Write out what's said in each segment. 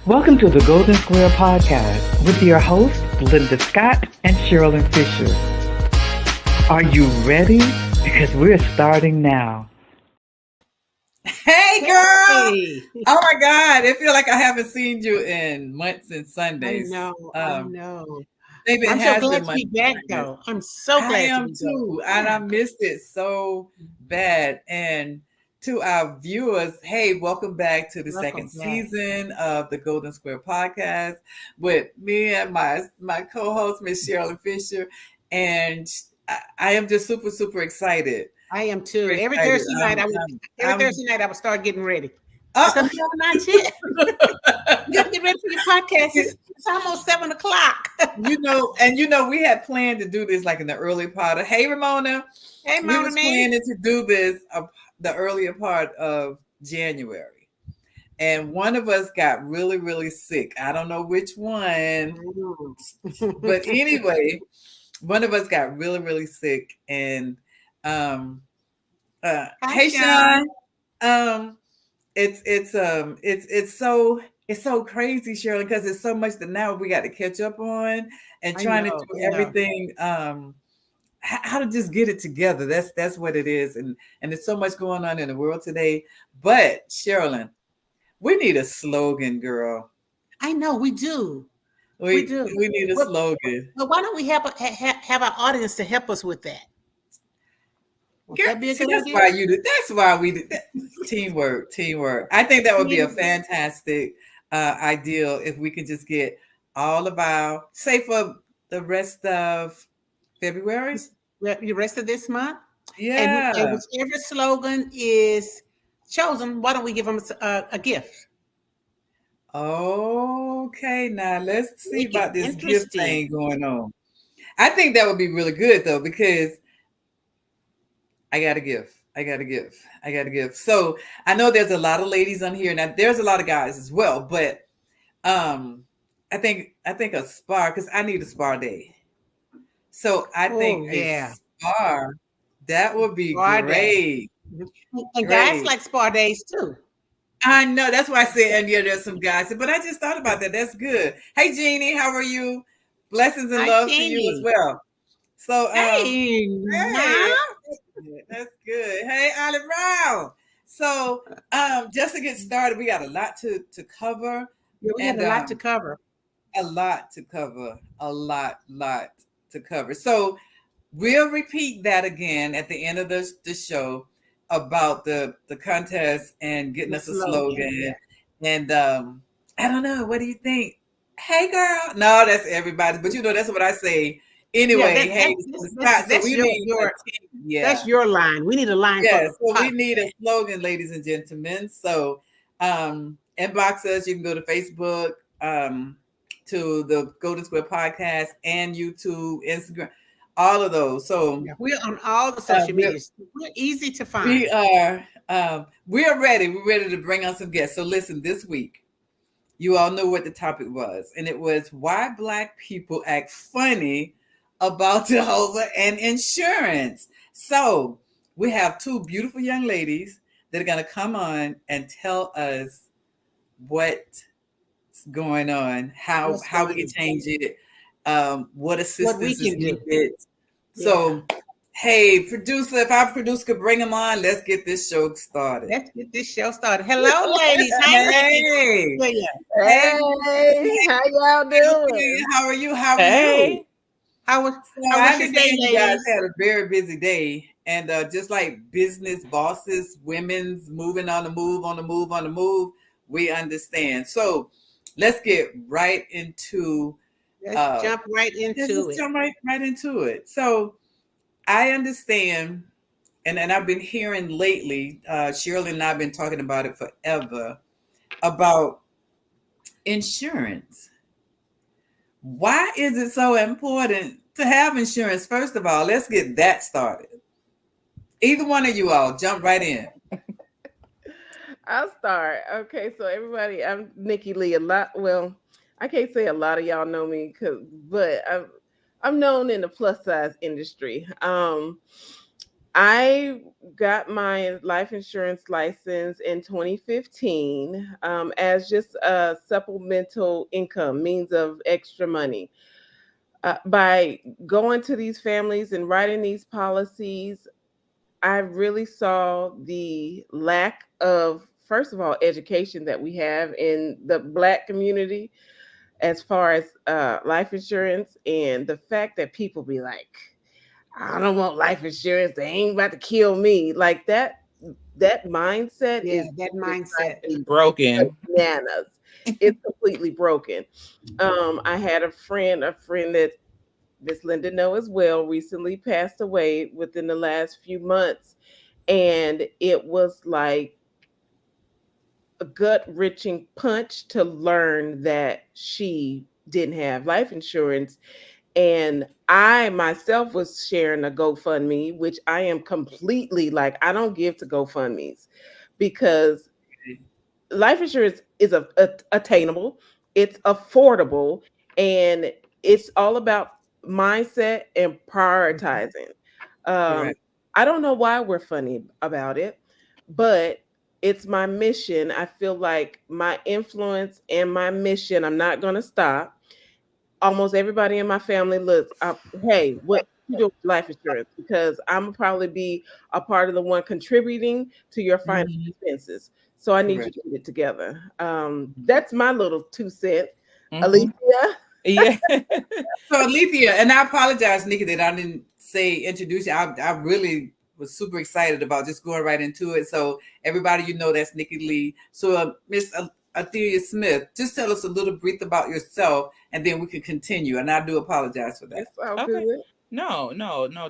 Welcome to the Golden Square Podcast with your hosts, Linda Scott and Sherilyn Fisher. Are you ready? Because we're starting now. Hey, girl! Hey. Oh my God, I feel like I haven't seen you in months and I Sundays. know. Maybe it I'm so has glad been to months be and back, Sundays. though. I'm so I glad to am be back. too, and I missed it so bad. And to our viewers, hey, welcome back to the second season of the Golden Square Podcast with me and my co-host, Miss Sherilyn Fisher, and I am just super, super excited. I am too. Very Every excited. Thursday night, Thursday night I would start getting ready. Oh. I said, no, not yet. You gotta get ready for your podcast. It's almost 7:00. You know, we had planned to do this like in the early part of. Hey, Ramona. Hey, we Mona, was man. planning to do this the earlier part of January, and one of us got really, really sick. I don't know which one, but anyway, one of us got really, really sick. And hey, Sean. It's so crazy, Sherilyn, because it's so much that now we got to catch up on and trying to do everything. How to just get it together. That's what it is, and there's so much going on in the world today. But Sherilyn, we need a slogan, girl. I know we do. We do. We need a slogan. But why don't we have our audience to help us with that? Girl, that's why we did that. Teamwork. I think that would be a fantastic ideal if we can just get all of our, say for the rest of February, the rest of this month. Yeah. And whichever slogan is chosen, why don't we give them a gift? Okay, now let's see about this gift thing going on. I think that would be really good though, because I got a gift. So I know there's a lot of ladies on here. Now there's a lot of guys as well, but I think a spa, because I need a spa day. So I think a spa, that would be great. And guys like spa days too. I know, that's why I said, and yeah, there's some guys, but I just thought about that. That's good. Hey Jeannie, how are you? Blessings and love to you as well. So hey, that's good. Hey, Olive Brown. So just to get started, we got a lot to cover. Yeah, we have a lot to cover. A lot to cover. So we'll repeat that again at the end of the show about the contest and getting us a slogan. And I don't know, what do you think? Hey girl. No, that's everybody, but that's what I say. Anyway, that's your line. We need a line. Yeah, so we need a slogan, ladies and gentlemen. So inbox us. You can go to Facebook, to the Golden Square Podcast, and YouTube, Instagram, all of those. So we're on all the social medias. We're easy to find. We are ready. We're ready to bring on some guests. So listen, this week, you all know what the topic was, and it was why Black people act funny about Jehovah and insurance. So we have two beautiful young ladies that are going to come on and tell us what's going on, how we can change it, what assistance is needed. So, hey, producer, if our producer could bring them on, let's get this show started. Hello, ladies. Hey, how y'all doing? How are you? How are you? How was your day, ladies? You guys had a very busy day, and just like business bosses, women's moving on the move, we understand. So let's get right into. Let's jump right into it. Jump right into it. So I understand, and I've been hearing lately. Shirley and I've been talking about it forever about insurance. Why is it so important to have insurance? First of all, let's get that started. Either one of you all, jump right in. I'll start. Okay, so everybody, I'm Nikki Lee. I can't say a lot of y'all know me, but I'm known in the plus size industry. I got my life insurance license in 2015 as just a supplemental income, means of extra money. By going to these families and writing these policies, I really saw the lack of, first of all, education that we have in the Black community as far as life insurance, and the fact that people be like, I don't want life insurance. They ain't about to kill me. Like that mindset Yeah, is that mindset. is Broken. bananas. It's completely broken. I had a friend that Miss Linda know as well, recently passed away within the last few months. And it was like a gut wrenching punch to learn that she didn't have life insurance. And I myself was sharing a GoFundMe, which I am completely like, I don't give to GoFundMe's because life insurance is attainable, it's affordable, and it's all about mindset and prioritizing. Um, Correct. I don't know why we're funny about it, but it's my mission. I feel like my influence and my mission, I'm not going to stop. Almost everybody in my family looks up, hey, what you do with life insurance? Because I'm gonna probably be a part of the one contributing to your financial Mhm. expenses. So I need you Correct. to get it together. That's my little 2 cents. Mhm. Alicia. Yeah. So Alethea, and I apologize, Nikki, that I didn't introduce you. I really was super excited about just going right into it. So everybody, that's Nikki Lee. So Miss Alethea Smith, just tell us a little brief about yourself, and then we can continue. And I do apologize for that. It's all Okay. good. No,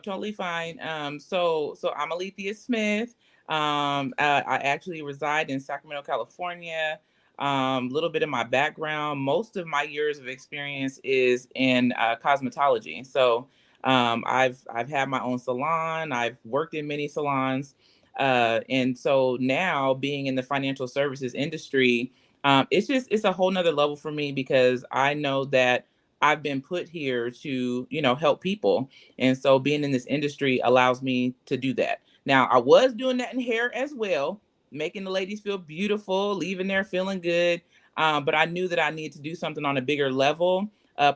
totally fine. So I'm Alethea Smith. I actually reside in Sacramento, California. Little bit of my background. Most of my years of experience is in cosmetology. So I've had my own salon. I've worked in many salons, and so now being in the financial services industry, it's a whole nother level for me because I know that I've been put here to help people, and so being in this industry allows me to do that. Now, I was doing that in hair as well, making the ladies feel beautiful, leaving there feeling good. But I knew that I needed to do something on a bigger level.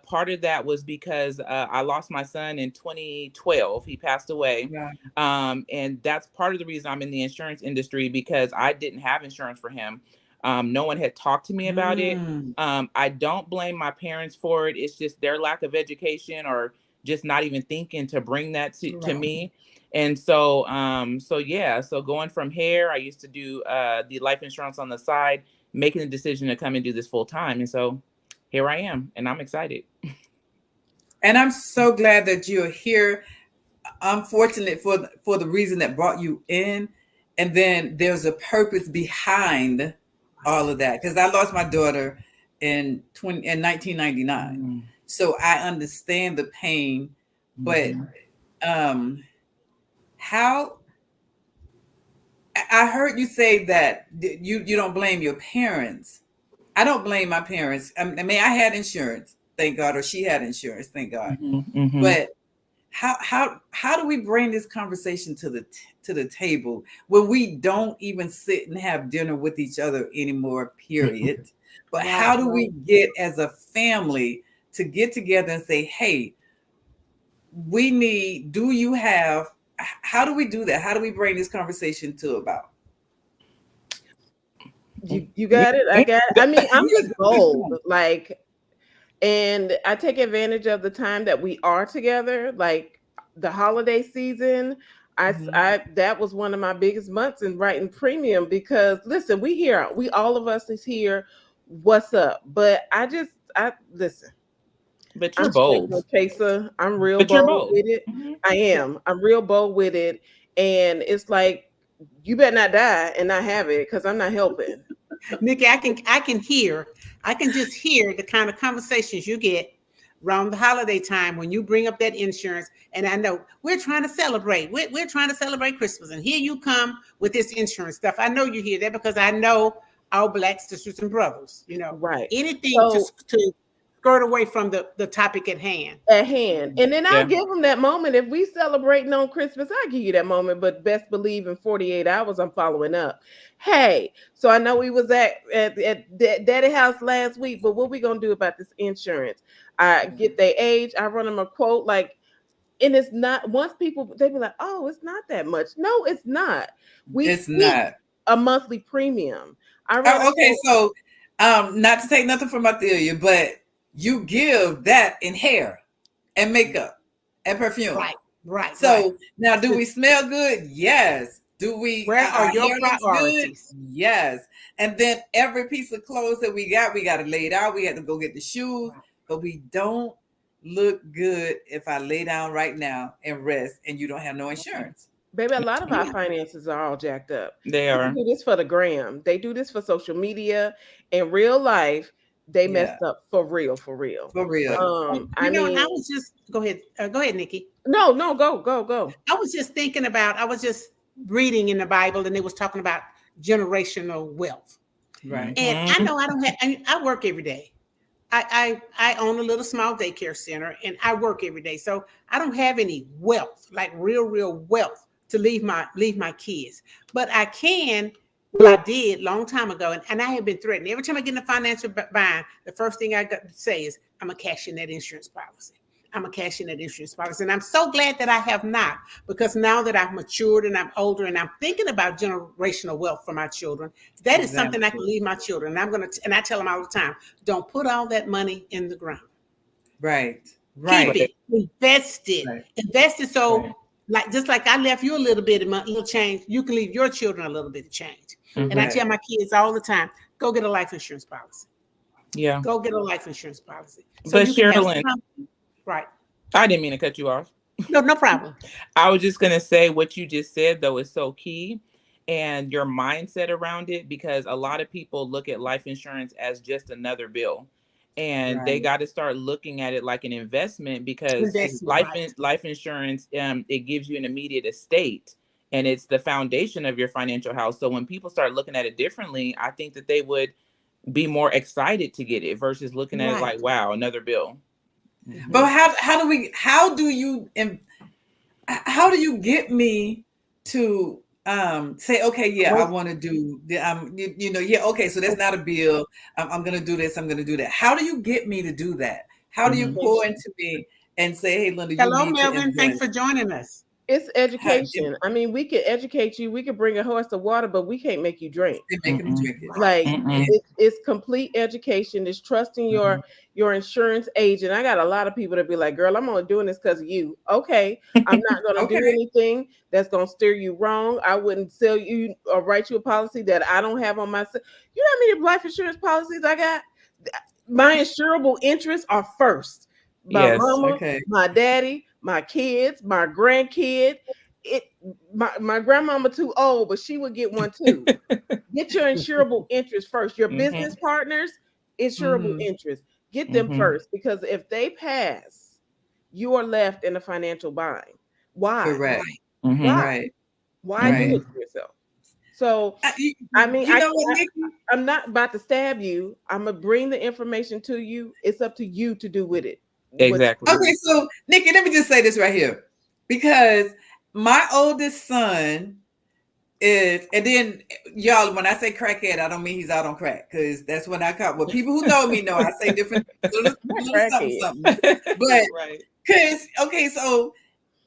Part of that was because I lost my son in 2012. He passed away. Yeah. And that's part of the reason I'm in the insurance industry because I didn't have insurance for him. No one had talked to me about it. Mm, I don't blame my parents for it. It's just their lack of education or just not even thinking to bring that to Right. me. And so, so going from hair, I used to do the life insurance on the side, making the decision to come and do this full time. And so here I am, and I'm excited. and I'm so glad that you're here. I'm fortunate for the reason that brought you in, and then there's a purpose behind all of that. Because I lost my daughter in 1999, Mm. so I understand the pain. But Mhm. um, how I heard you say that you don't blame your parents. I don't blame my parents. I mean, I had insurance, thank God, or she had insurance, thank God. Mhm. Mhm. But how do we bring this conversation to the table when we don't even sit and have dinner with each other anymore, period? But Right. how do we get as a family to get together and say, hey, we need, do you have, how do we do that? How do we bring this conversation to about? You Yeah. got it. I got it. I mean, I'm Yes, just please, bold. come Like, and I take advantage of the time that we are together, like the holiday season. on. I that was one of my biggest months in writing premium because listen, we all of us is here. What's up? But I listen. But I'm you're straight bold. no chaser. I'm real But you're bold bold. with it. Mhm. I am. I'm real bold with it, and it's like you better not die and not have it because I'm not helping. Nikki, I can just hear the kind of conversations you get around the holiday time when you bring up that insurance. And I know we're trying to celebrate. We're trying to celebrate Christmas. And here you come with this insurance stuff. I know you hear that because I know our Black sisters and brothers, Right. anything So to skirt away from the topic at hand. And then I'll Yeah. give them that moment. If we celebrating on Christmas, I'll give you that moment. But best believe in 48 hours, I'm following up. Hey, so I know we was at Daddy house last week, but what we gonna do about this insurance? I get their age, I run them a quote, like, and it's not, once people, they be like, oh, it's not that much. No, it's not. It's seek not. a monthly premium. I run Oh, okay, so not to take nothing from Athelia, but you give that in hair and makeup and perfume. Right. So now, do we smell good? Yes. Do we? Where are your hair looks priorities? good? Yes. And then every piece of clothes that we got it laid out. We had to go get the shoes, but we don't look good if I lay down right now and rest and you don't have no insurance. Baby, a lot of our finances are all jacked up. They are. They do this for the gram. They do this for social media. In real life, they messed up for real. For real. I mean, I was just go ahead, Nikki. No, go. I was just reading in the Bible, and it was talking about generational wealth. Right. And I know I don't have. I work every day. I own a little small daycare center, and I work every day, so I don't have any wealth, like real wealth, to leave my kids. But I can. Well, I did long time ago, and I have been threatened. Every time I get in a financial bind, the first thing I got to say is, I'm going to cash in that insurance policy. And I'm so glad that I have not, because now that I've matured and I'm older and I'm thinking about generational wealth for my children, that is something I can leave my children. And I tell them all the time, don't put all that money in the ground. Right. Keep it, invest it. Right. Invest it so, just like I left you a little bit of little change, you can leave your children a little bit of change. Mm-hmm. And I tell my kids all the time, go get a life insurance policy. Yeah. Go get a life insurance policy. So but Sherilyn, right. I didn't mean to cut you off. No problem. I was just going to say what you just said, though, is so key, and your mindset around it, because a lot of people look at life insurance as just another bill. And they got to start looking at it like an investment, because life insurance, it gives you an immediate estate, and it's the foundation of your financial house. So when people start looking at it differently, I think that they would be more excited to get it versus looking at it like, wow, another bill. But how do you get me to say, okay, I want to do the, okay, so that's not a bill. I'm going to do this. I'm going to do that. How do you get me to do that? How do you pour into me and say, hey, Linda, hello, Melvin. Thanks for joining us. It's education. I mean, we could educate you. We could bring a horse to water, but we can't make you drink. Like it's complete education. It's trusting your insurance agent. I got a lot of people that be like, girl, I'm only doing this because of you. Okay. I'm not going to do anything that's going to steer you wrong. I wouldn't sell you or write you a policy that I don't have on myself. You know how many life insurance policies I got? My insurable interests are first. My mama, my daddy, my kids, my grandkid. My grandmama too old, but she would get one too. Get your insurable interest first. Your business partners, insurable interest. Get them first, because if they pass, you are left in a financial bind. Why? Correct. Why? Why do it to yourself? So I mean, I'm not about to stab you. I'm gonna bring the information to you. It's up to you to do with it. Exactly. Okay, so Nikki, let me just say this right here, because my oldest son is, and then y'all, when I say crackhead, I don't mean he's out on crack, because that's when I caught. Well, people who know me know I say different little something. But because so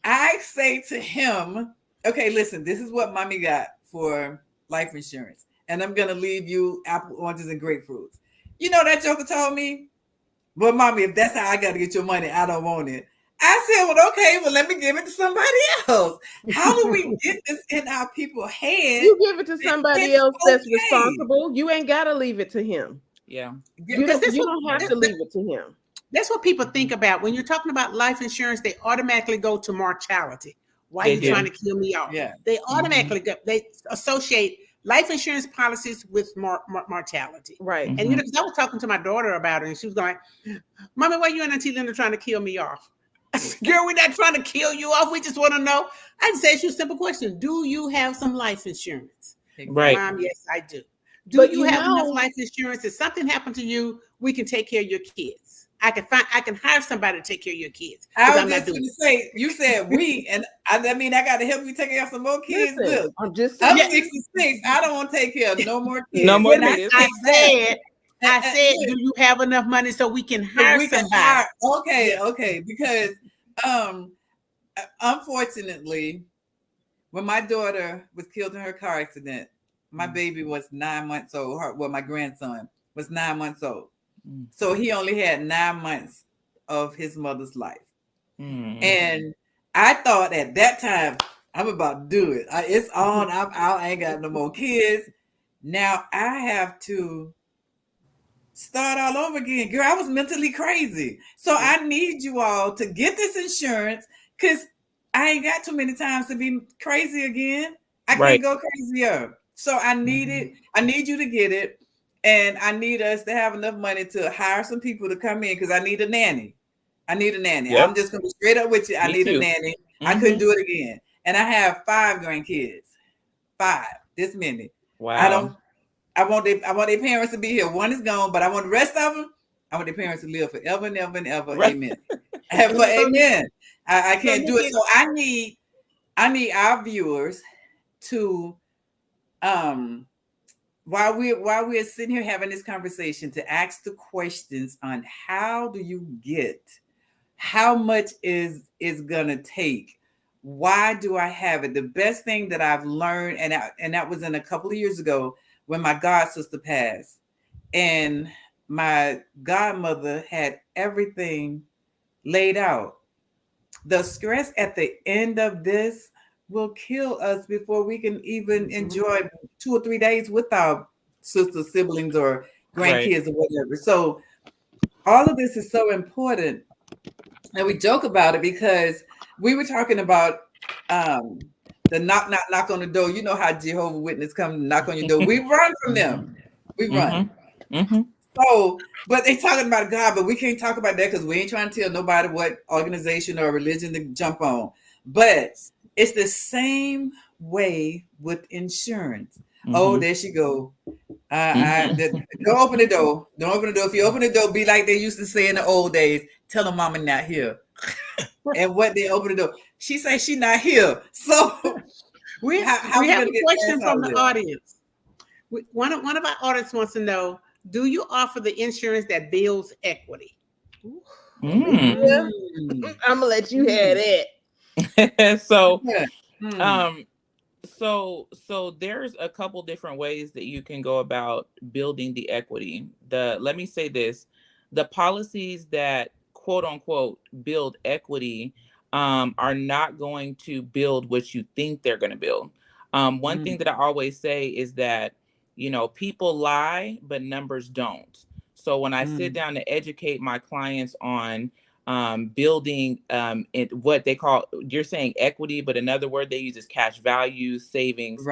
I say to him, okay, listen, this is what mommy got for life insurance, and I'm gonna leave you apple, oranges, and grapefruits. You know that joker told me, well, mommy, if that's how I got to get your money, I don't want it. I said, well, okay, well, let me give it to somebody else. How do we get this in our people's head? You give it to somebody else that's responsible. You ain't got to leave it to him. Yeah. You don't have to leave it to him. That's what people think about. When you're talking about life insurance, they automatically go to mortality. Why are you trying to kill me off? Yeah. They automatically they associate life insurance policies with mortality. Right. And because I was talking to my daughter about it, and she was going, Mommy, why you and Auntie Linda trying to kill me off? I said, girl, we're not trying to kill you off. We just want to know. I just asked you a simple question. Do you have some life insurance? Right. Mom, yes, I do. Do you have enough life insurance? If something happened to you, we can take care of your kids. I can hire somebody to take care of your kids. I was I'm just not going doing to say, you said we, and I mean, I got to help you take care of some more kids. Listen, Look, I'm just I'm saying. 66. I don't want to take care of no more kids. No more And kids. I said, said, do you have enough money so we can hire we can somebody? hire. Okay, Yeah. okay. Because unfortunately, when my daughter was killed in her car accident, my baby was 9 months old. My grandson was 9 months old. So he only had 9 months of his mother's life. And I thought at that time, I'm about to do it. It's on. I ain't got no more kids. Now I have to start all over again. Girl, I was mentally crazy. So I need you all to get this insurance because I ain't got too many times to be crazy again. I can't go crazier. So I need it. I need you to get it. And I need us to have enough money to hire some people to come in because I need a nanny. I need a nanny. Yep. I'm just going to be straight up with you. I need a nanny. I couldn't do it again. And I have 5 grandkids. 5. This many. Wow. I want their parents to be here. One is gone, but I want the rest of them. I want their parents to live forever and ever and ever. Right. Amen. Amen. I can't do it. So I need our viewers to while we're sitting here having this conversation to ask the questions on how do you get, how much is gonna take, why do I have it? The best thing that I've learned, and that was in a couple of years ago when my god sister passed, and my godmother had everything laid out. The stress at the end of this will kill us before we can even enjoy 2 or 3 days with our sisters, siblings, or grandkids or whatever. So all of this is so important. And we joke about it because we were talking about the knock on the door. You know how Jehovah Witness come knock on your door. We run from them. We run. So, but they talking about God, but we can't talk about that because we ain't trying to tell nobody what organization or religion to jump on. But it's the same way with insurance. Oh, there she go. Don't open the door. Don't open the door. If you open the door, be like they used to say in the old days. Tell them mama not here. And what they open the door, she say she not here. So we have a question from the audience. One of our audience wants to know: do you offer the insurance that builds equity? Yeah. I'm gonna let you have it. So there's a couple different ways that you can go about building the equity. Let me say this: the policies that quote unquote build equity are not going to build what you think they're going to build. One thing that I always say is that, people lie, but numbers don't. So when I sit down to educate my clients on building what they call, you're saying equity, but another word they use is cash value, savings,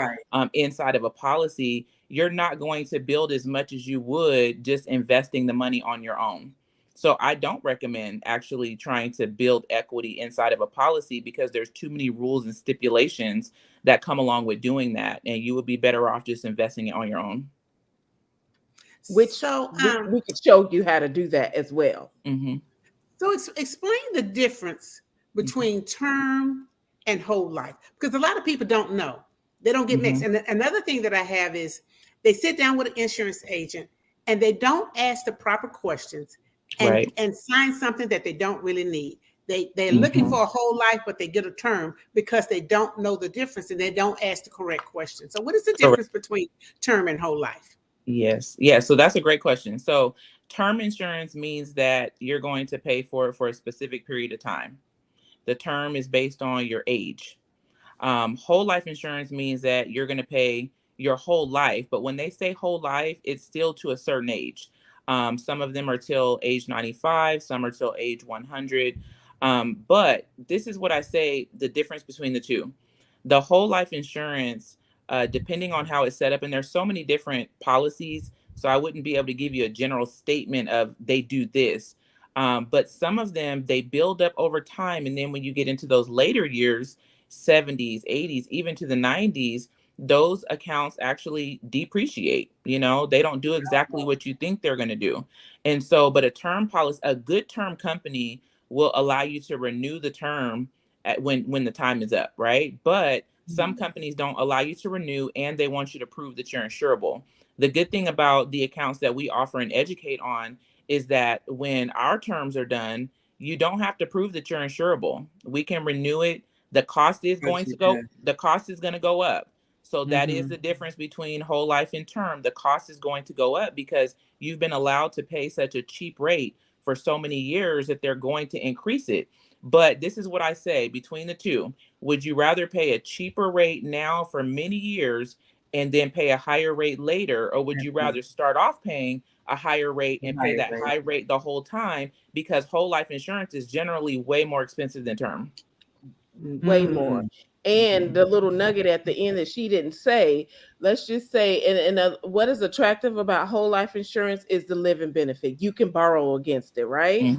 inside of a policy, you're not going to build as much as you would just investing the money on your own. So I don't recommend actually trying to build equity inside of a policy because there's too many rules and stipulations that come along with doing that. And you would be better off just investing it on your own. We could show you how to do that as well. So explain the difference between term and whole life, because a lot of people don't know. They don't get mixed. And another thing that I have is they sit down with an insurance agent and they don't ask the proper questions and sign something that they don't really need. They're looking for a whole life, but they get a term because they don't know the difference and they don't ask the correct question. So what is the difference between term and whole life? Yes. So that's a great question. So term insurance means that you're going to pay for it for a specific period of time. The term is based on your age. Whole life insurance means that you're going to pay your whole life. But when they say whole life, it's still to a certain age. Some of them are till age 95, some are till age 100. But this is what I say, the difference between the two. The whole life insurance, depending on how it's set up, and there's so many different policies, so I wouldn't be able to give you a general statement of they do this. But some of them, they build up over time. And then when you get into those later years, 70s, 80s, even to the 90s, those accounts actually depreciate. They don't do exactly what you think they're going to do. And so, but a term policy, a good term company will allow you to renew the term when the time is up, right? But some companies don't allow you to renew, and they want you to prove that you're insurable. The good thing about the accounts that we offer and educate on is that when our terms are done, you don't have to prove that you're insurable. We can renew it. The cost is going to go. The cost is going to go up. So that is the difference between whole life and term. The cost is going to go up because you've been allowed to pay such a cheap rate for so many years that they're going to increase it. But this is what I say between the two. Would you rather pay a cheaper rate now for many years and then pay a higher rate later? Or would you rather start off paying a higher rate and pay that high rate the whole time? Because whole life insurance is generally way more expensive than term. Way more. And the little nugget at the end that she didn't say, let's just say, and what is attractive about whole life insurance is the living benefit. You can borrow against it, right?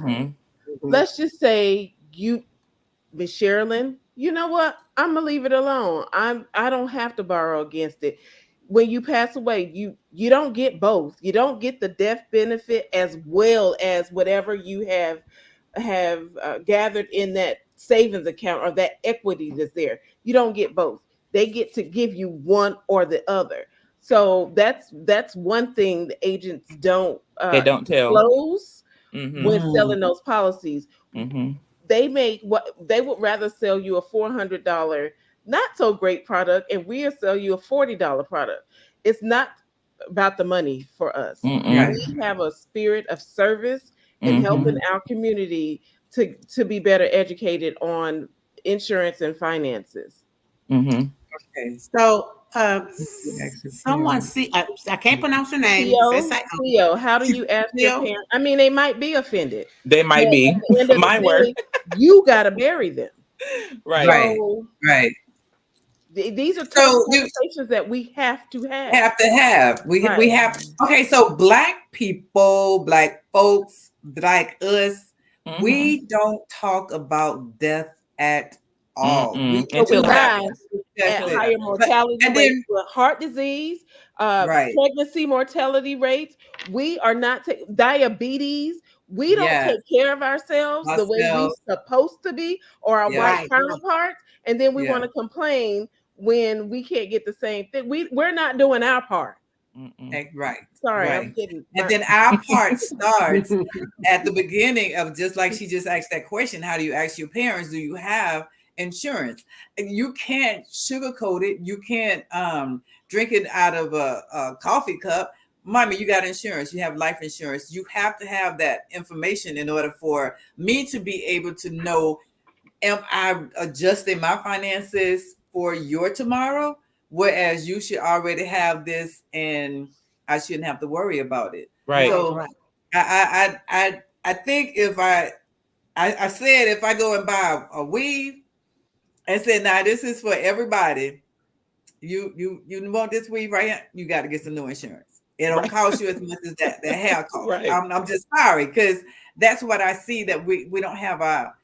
Let's just say Miss Sherilyn, you know what? I'm gonna leave it alone. I don't have to borrow against it. When you pass away, you don't get both. You don't get the death benefit as well as whatever you have gathered in that savings account or that equity that's there. You don't get both. They get to give you one or the other. So that's one thing the agents don't they don't disclose when selling those policies. They make what they would rather sell you a $400 not so great product, and we'll sell you a $40 product. It's not about the money for us. We have a spirit of service and helping our community to be better educated on insurance and finances. Okay, so someone I can't pronounce your name. Theo, how do you ask your parents? I mean, they might be offended. They might be. My word. You got to bury them. Right. So, right. These are conversations that we have to have. We have. Okay, so Black people, Black folks, like us, we don't talk about death at all. Until die at higher mortality rates with heart disease, pregnancy mortality rates. We are not diabetes. We don't take care of ourselves the way we're supposed to be, or our white counterparts, and then we want to complain when we can't get the same thing. We're not doing our part. Right. Sorry, I'm kidding. And then our part starts at the beginning of, just like she just asked that question, how do you ask your parents, do you have insurance? And you can't sugarcoat it. You can't drink it out of a coffee cup. Mommy, you got insurance. You have life insurance. You have to have that information in order for me to be able to know, am I adjusting my finances for your tomorrow? Whereas you should already have this and I shouldn't have to worry about it. Right. So I think if I said, if I go and buy a weave and said, now this is for everybody, you want this weave right here, you got to get some new insurance. It don't cost you as much as that hair cost. I'm just sorry, because that's what I see, that we don't have our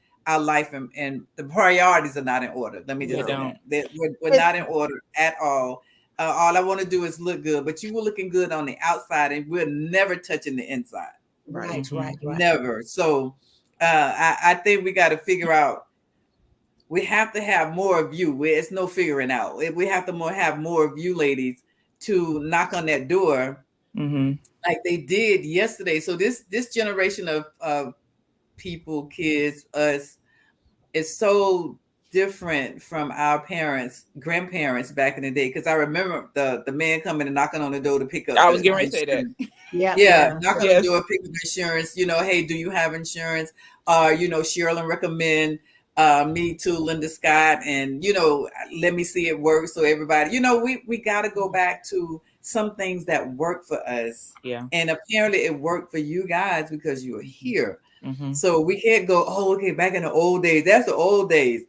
life and the priorities are not in order. Let me just say that. We're not in order at all. All I want to do is look good, but you were looking good on the outside, and we're never touching the inside. Right. Never. So I think we got to figure out. We have to have more of you. It's no figuring out. We have to have more of you ladies to knock on that door, like they did yesterday. So this generation of people, kids, us, is so different from our parents, grandparents back in the day. Because I remember the man coming and knocking on the door to pick up. I was getting ready to say that. Knocking on the door, pick up insurance. Hey, do you have insurance? Sherilyn recommend me to Linda Scott, and let me see it work. So everybody, we got to go back to some things that work for us. And apparently it worked for you guys because you were here. So we can't go, back in the old days. That's the old days.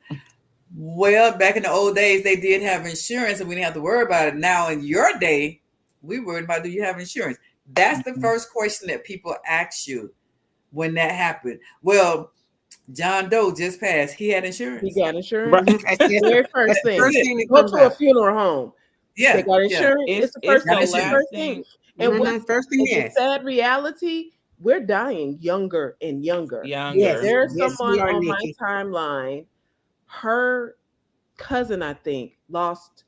Well, back in the old days, they did have insurance and we didn't have to worry about it. Now in your day, we worried about, do you have insurance? That's the first question that people ask you when that happened. Well, John Doe just passed. He had insurance. He got insurance. That's the very first thing. Go to a funeral home. Yeah. They got insurance. It's the first the thing. It's the last first thing. thing. And Mhm, first thing, it's yes. a sad reality. We're dying younger and younger. Yes, There's yes, we someone are, on my Nikki. timeline. Her cousin, I think, lost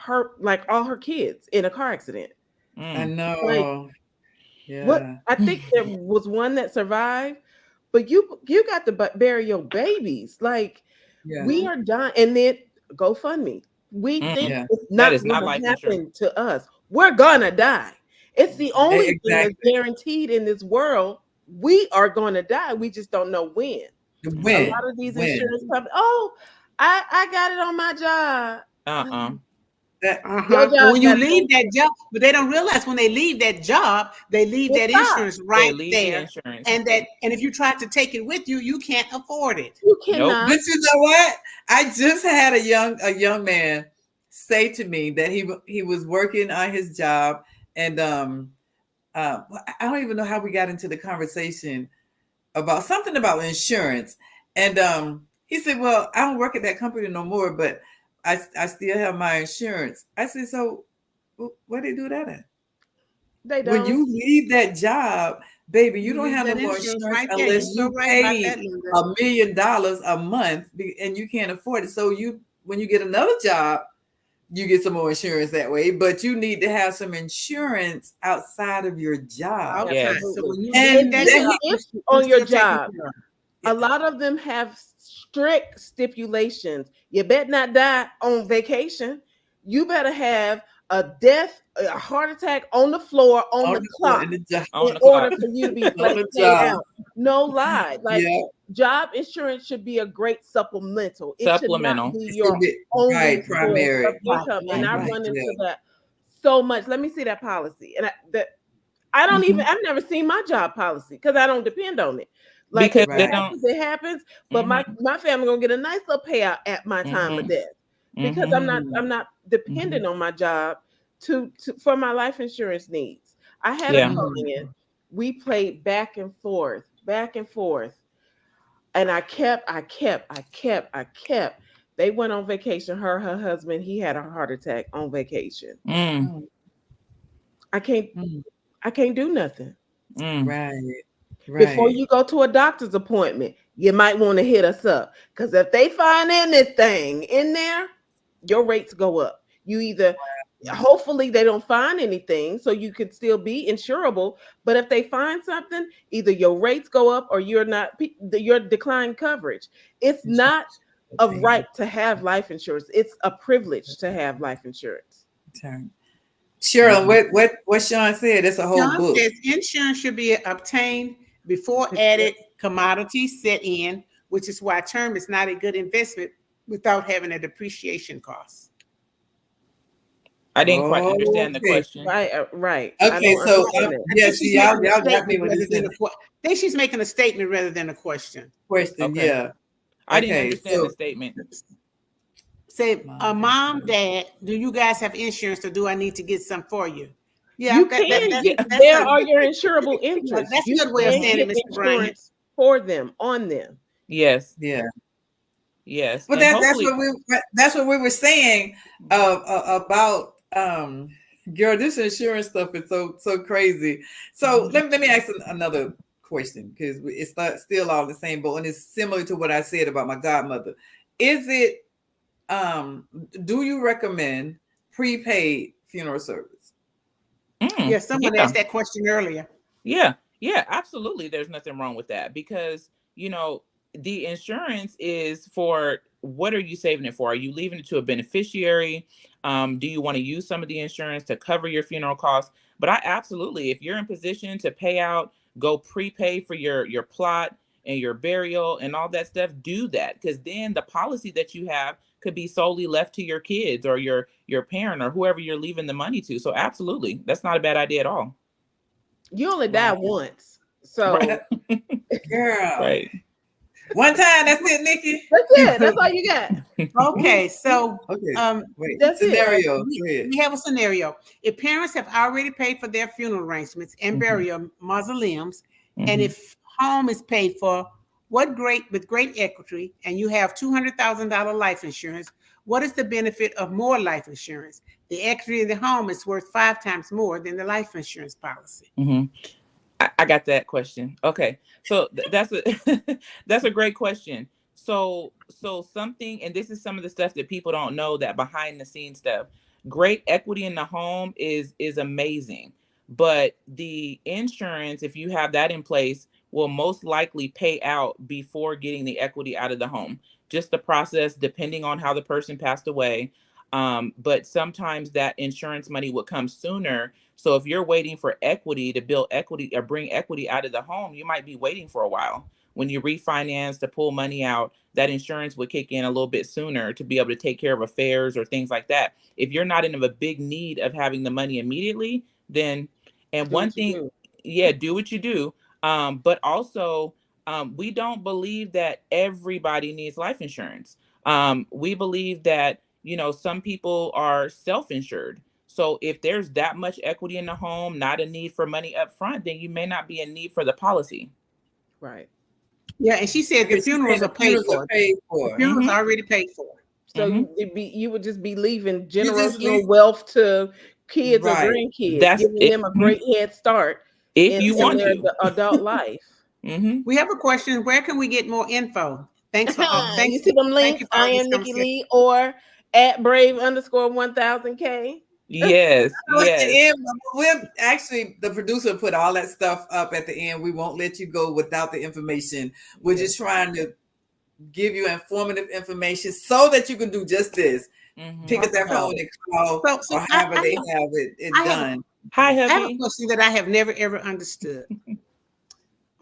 all her kids in a car accident. I Mm. know. Like, yeah. what? I think there was one that survived, but you got to bury your babies. Like, Yeah. we are dying, and then GoFundMe. We Mm. think Yeah. it's That not is not going life to insurance. happen to us. We're gonna die. It's the only thing that's Exactly. guaranteed in this world. We are going to die. We just don't know when. The A win. lot of these Win. insurance companies, oh, I got it on my job. That, Your But job when you got leave that job, but they don't realize when they leave that job, they leave It that stops. insurance They right leave the there. insurance. And if you try to take it with you, you can't afford it. You Nope. cannot. but you know what? I just had a young man say to me that he was working on his job, and I don't even know how we got into the conversation about something about insurance, and he said, "Well, I don't work at that company no more, but I still have my insurance." I said, "So where they do that at?" They When don't. you leave that job, baby, you You don't leave have no that more insurance insurance right there. You're unless so you right about paid that, Linda. $1 million a month and you can't afford it. So when you get another job, you get some more insurance that way, but you need to have some insurance outside of your job. Okay. Yes. So when you And leave that then job, If you're on your still taking job, care of a lot of them have strict stipulations. You better not die on vacation. You better have a death, a heart attack on the floor, on the clock, in the job. On in the order clock. for you to be On the paid job. out. No lie. Like, Yeah. job insurance should be a great supplemental. It should not Supplemental. be It your should be only right, source primary. of income. Right, And I right. run into Yeah. that so much. Let me see that policy. And I don't even, I've never seen my job policy because I don't depend on it. Like, Because if they it Right. don't. happens, but my family gonna get a nice little payout at my time of death because I'm not dependent on my job to for my life insurance needs. I had a Yeah. client, we played back and forth, and I kept. They went on vacation. Her husband, he had a heart attack on vacation. Mm. I can't do nothing. Mm. Right. Before Right. you go to a doctor's appointment, you might want to hit us up because if they find anything in there, your rates go up. You either, hopefully, they don't find anything, so you can still be insurable. But if they find something, either your rates go up or you're declined coverage. It's not a right to have life insurance. It's a privilege to have life insurance. Cheryl, what Sean said, it's a whole John book. says insurance should be obtained before added commodities set in, which is why term is not a good investment without having a depreciation cost. I didn't quite understand the Okay. question. Right. Okay, so Yes, y'all got me with this I think she's making a statement rather than a question. question. Okay. Yeah. I didn't Okay, understand the so- statement. Say, mom, dad, do you guys have insurance or do I need to get some for you? Yeah, You can. that's There good. are your insurable interests. That's a You good way of can saying it, get Mr. Bryant. insurance for them, on them. Yes. Yeah. Yes. But And that's what we were saying about girl, this insurance stuff is so crazy. So let me ask another question because it's not still all the same, but when it's similar to what I said about my godmother. Is it do you recommend prepaid funeral service? Yeah, someone asked that question earlier. Yeah, absolutely. There's nothing wrong with that because, the insurance is for what are you saving it for? Are you leaving it to a beneficiary? Do you want to use some of the insurance to cover your funeral costs? But I absolutely, if you're in position to pay out, go prepay for your plot and your burial and all that stuff, do that because then the policy that you have could be solely left to your kids or your parent or whoever you're leaving the money to. So absolutely, that's not a bad idea at all. You only die once, so Girl, right. One time, that's it, Nikki. That's it. That's all you got. Okay, so Wait, that's scenario. We have a scenario. If parents have already paid for their funeral arrangements and burial mausoleums, and if home is paid for with great equity, and you have $200,000 life insurance, What is the benefit of more life insurance? The equity in the home is worth 5 times more than the life insurance policy. Mm-hmm. I got that question. Okay, so that's a that's a great question. So something, and this is some of the stuff that people don't know, that behind the scenes stuff. Great equity in the home is amazing, but the insurance, if you have that in place, will most likely pay out before getting the equity out of the home. Just the process, depending on how the person passed away. But sometimes that insurance money would come sooner. So if you're waiting for equity to build equity or bring equity out of the home, you might be waiting for a while. When you refinance to pull money out, that insurance would kick in a little bit sooner to be able to take care of affairs or things like that. If you're not in a big need of having the money immediately, then, and one thing, yeah, do what you do. But also, we don't believe that everybody needs life insurance. We believe that, some people are self-insured. So if there's that much equity in the home, not a need for money up front, then you may not be in need for the policy. Right. Yeah, and she said the funerals are paid for. The funerals are already paid for. So you would just be leaving generational wealth to kids or grandkids, giving them a great head start if you want their to adult life. We have a question. Where can we get more info? Thanks for thanks. You see them links? I am Nikki Lee or at Brave_1000K. Yes. Yes. We're actually, the producer put all that stuff up at the end. We won't let you go without the information. We're just trying to give you informative information so that you can do just this. Pick up that phone and call, or however they have it done. I have a question that I have never ever understood.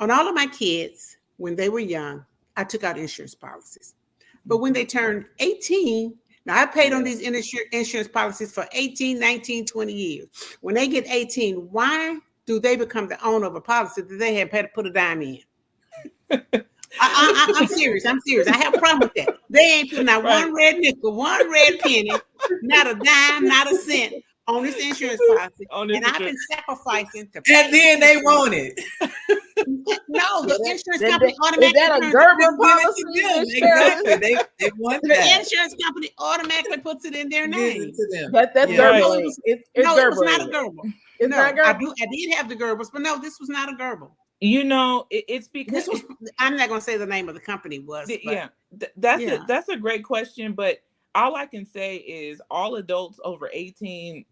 On all of my kids, when they were young, I took out insurance policies. But when they turned 18, now I paid on these insurance policies for 18, 19, 20 years. When they get 18, why do they become the owner of a policy that they have had to put a dime in? I'm serious. I have a problem with that. They ain't putting out one red nickel, one red penny, not a dime, not a cent on this insurance policy. And I've been sacrificing to pay. And then they want it. No, the insurance company automatically. Is that a Gerber policy? Exactly. They want that. The insurance company automatically puts it in their name. That's Gerber. It's no, Gerber. It was not a Gerber. It's not Gerber. I did have the Gerbers, but no, this was not a Gerber. It's because I'm not going to say the name of the company was. That's a great question, but all I can say is all adults over 18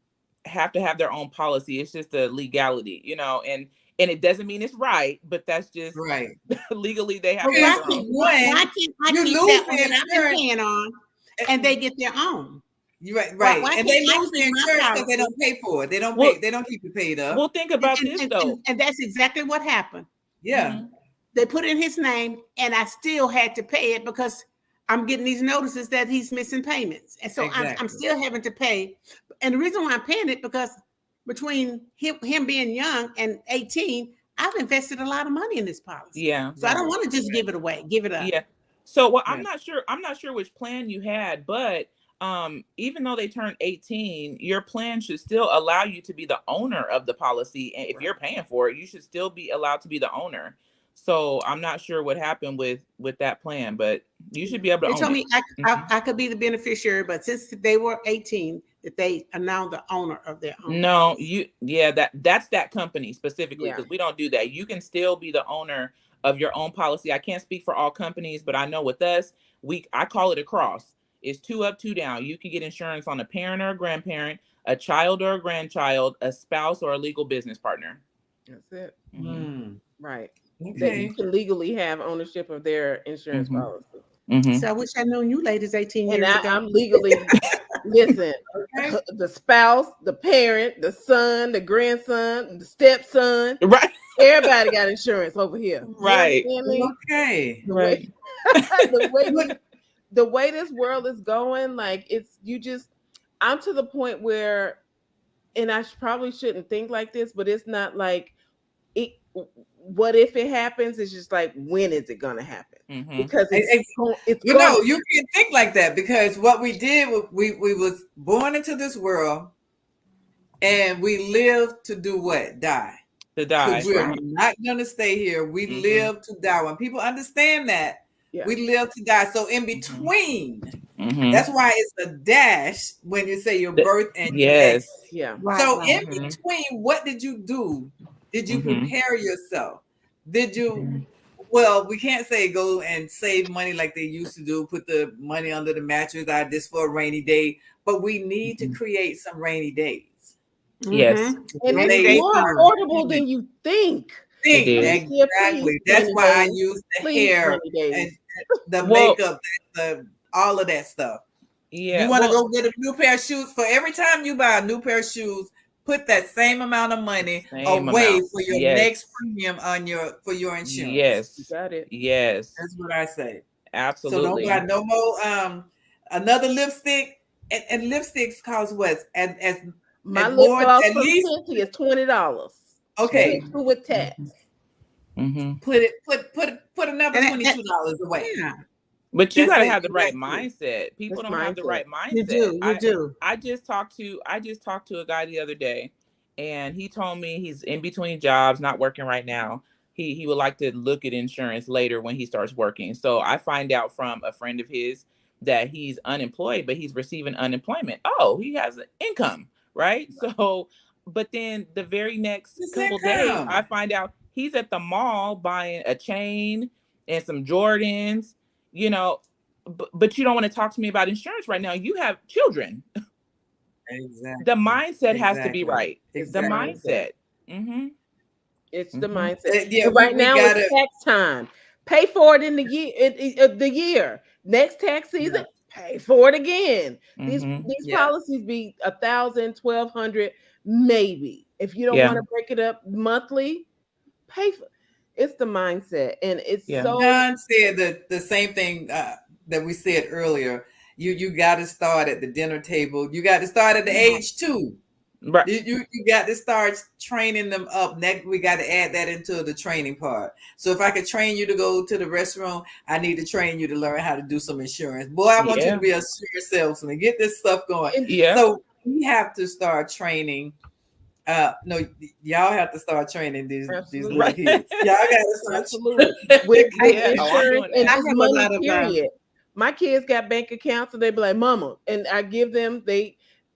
have to have their own policy. It's just a legality, and it doesn't mean it's right, but that's just right. Legally, they have. I keep that one that I've been paying on, and they get their own. Right. And they lose the insurance because they don't pay for it. They don't pay. They don't keep it paid up. Well, think about this though, and that's exactly what happened. Yeah, they put in his name, and I still had to pay it because I'm getting these notices that he's missing payments, and so I'm still having to pay. And the reason why I'm paying it because between him being young and 18, I've invested a lot of money in this policy. Yeah. So I don't want to just give it away, give it up. Yeah. So I'm not sure which plan you had, but even though they turned 18, your plan should still allow you to be the owner of the policy. And if you're paying for it, you should still be allowed to be the owner. So I'm not sure what happened with that plan, but you should be able to own it. They told me I could be the beneficiary, but since they were 18, that they are now the owner of their own. No, that's that company specifically, because we don't do that. You can still be the owner of your own policy. I can't speak for all companies, but I know with us, I call it a cross. It's 2 up, 2 down. You can get insurance on a parent or a grandparent, a child or a grandchild, a spouse or a legal business partner. That's it. Right. Okay. That you can legally have ownership of their insurance policy. So I wish I'd known you ladies 18 years ago. I'm legally, listen, the spouse, the parent, the son, the grandson, the stepson. Right. Everybody got insurance over here. Right. Okay. The way this world is going, like I'm to the point where, and I probably shouldn't think like this, but it's not like what if it happens? It's just like, when is it going to happen? Because you can think like that, because what we did, we was born into this world and we live to do what? Die. To die. We're not going to stay here. We live to die. When people understand that, we live to die. So in between That's why it's a dash when you say your birth and your Yes. exit. Yeah. Right, So right. in between, what did you do? Did you prepare yourself? Did you? Well, we can't say go and save money like they used to do, put the money under the mattress, I this for a rainy day. But we need to create some rainy days. Yes. And Rainy it's day more fund. affordable than you think. It is. Yeah, please, Exactly. That's rainy why I days. use the Please, hair rainy days. and the Well, makeup, the all of that stuff. yeah. You want to Well, go get a new pair of shoes for every time you buy a new pair of shoes, put that same amount of money same away amount. for your Yes. next premium on your insurance. You Yes. got it. Yes. That's what I say. So don't Absolutely. buy no more another lipstick. And lipsticks cost what? As My at lip more gloss at from least Fenty is $20. okay. 22 with tax. Put another And $22 away. Yeah, But you That's got to it. have the right Exactly. mindset. People That's don't have the right mindset. you mindset. do. You do. I just talked to a guy the other day, and he told me he's in between jobs, not working right now. He would like to look at insurance later when he starts working. So I find out from a friend of his that he's unemployed, but he's receiving unemployment. Oh, he has an income, right? So, but then the very next It's couple days, income. I find out he's at the mall buying a chain and some Jordans, you know, but you don't want to talk to me about insurance right now. You have children. Exactly. The mindset has to be Exactly. right. It's The the mindset. mindset. It's the Mhm. mindset. Yeah, And right we now gotta. it's tax time. Pay for it in the year. The year next tax season. Pay for it again. These Yeah. policies be 1,000, 1,200, maybe. If you don't Yeah. want to break it up monthly, pay for. It's the mindset, and it's Yeah. so. John said the same thing that we said earlier. You got to start at the dinner table. You got to start at the age 2. Right. You got to start training them up. Next, we got to add that into the training part. So if I could train you to go to the restroom, I need to train you to learn how to do some insurance. Boy, I want you Yeah. to be a insurance salesman. Get this stuff going. And Yeah. So we have to start training. No, y'all have to start training these Absolutely. little kids. Y'all got to start. Absolutely. With Yeah. Oh, I'm insurance doing and that. I just have a money, lot of, period. My kids got bank accounts and they be like, Mama, and I give them